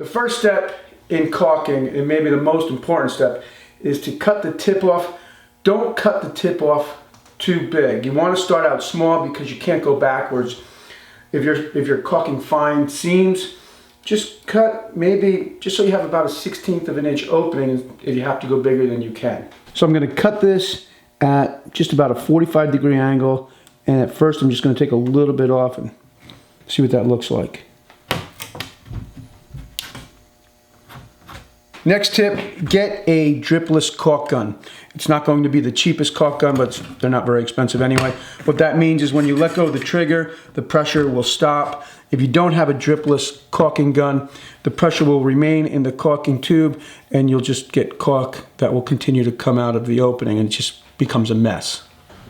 The first step in caulking, and maybe the most important step, is to cut the tip off. Don't cut the tip off too big. You want to start out small because you can't go backwards. If you're caulking fine seams, just cut maybe just so you have about a 1/16 of an inch opening. If you have to go bigger, then you can. So I'm going to cut this at just about a 45-degree angle, and at first I'm just going to take a little bit off and see what that looks like. Next tip, get a dripless caulk gun. It's not going to be the cheapest caulk gun, but they're not very expensive anyway. What that means is when you let go of the trigger, the pressure will stop. If you don't have a dripless caulking gun, the pressure will remain in the caulking tube, and you'll just get caulk that will continue to come out of the opening, and it just becomes a mess.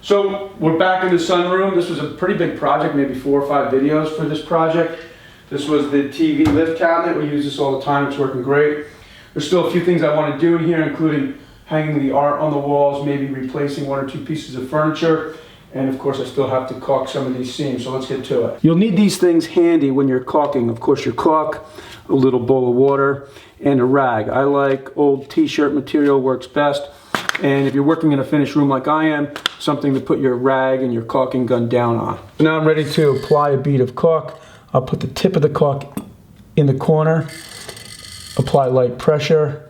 So we're back in the sunroom. This was a pretty big project, maybe 4 or 5 videos for this project. This was the TV lift cabinet. We use this all the time. It's working great. There's still a few things I want to do in here, including hanging the art on the walls, maybe replacing 1 or 2 pieces of furniture, and of course I still have to caulk some of these seams, so let's get to it. You'll need these things handy when you're caulking. Of course, your caulk, a little bowl of water, and a rag. I like old t-shirt material, works best. And if you're working in a finished room like I am, something to put your rag and your caulking gun down on. So now I'm ready to apply a bead of caulk. I'll put the tip of the caulk in the corner, apply light pressure,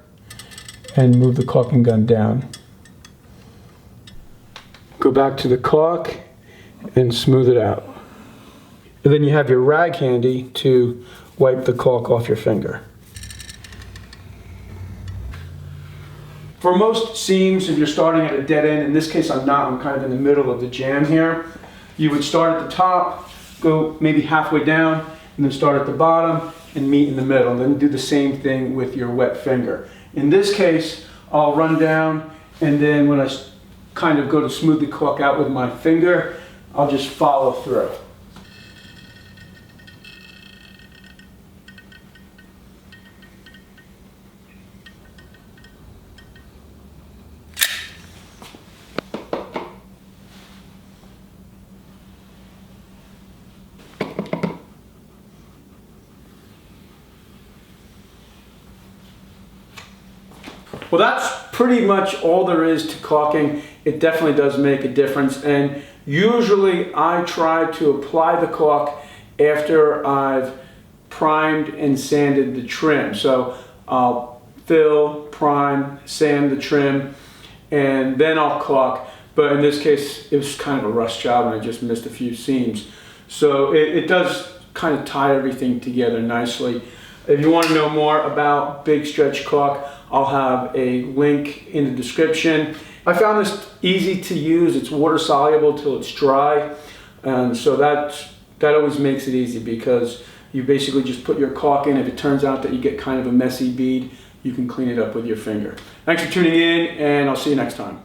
and move the caulking gun down. Go back to the caulk and smooth it out. And then you have your rag handy to wipe the caulk off your finger. For most seams, if you're starting at a dead end, in this case I'm not, I'm kind of in the middle of the jam here, you would start at the top, go maybe halfway down, and then start at the bottom and meet in the middle, and then do the same thing with your wet finger. In this case, I'll run down, and then when I kind of go to smooth the caulk out with my finger, I'll just follow through. Well, that's pretty much all there is to caulking. It definitely does make a difference, and usually I try to apply the caulk after I've primed and sanded the trim. So I'll fill, prime, sand the trim, and then I'll caulk. But in this case, it was kind of a rush job and I just missed a few seams. So it does kind of tie everything together nicely. If you want to know more about Big Stretch Caulk, I'll have a link in the description. I found this easy to use. It's water soluble till it's dry, and so that always makes it easy because you basically just put your caulk in. If it turns out that you get kind of a messy bead, you can clean it up with your finger. Thanks for tuning in, and I'll see you next time.